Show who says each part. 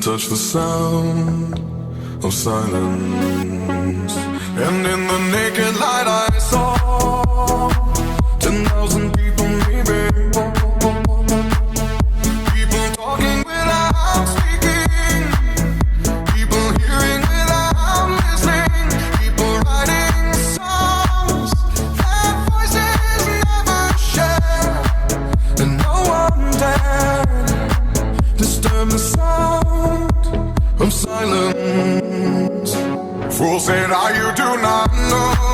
Speaker 1: touch the sound of silence. And in the naked light I saw 10,000 people, maybe. People talking without speaking, people hearing without listening, people writing songs that voices never share, and no one dared disturb the sound of silence. Fool said, you do not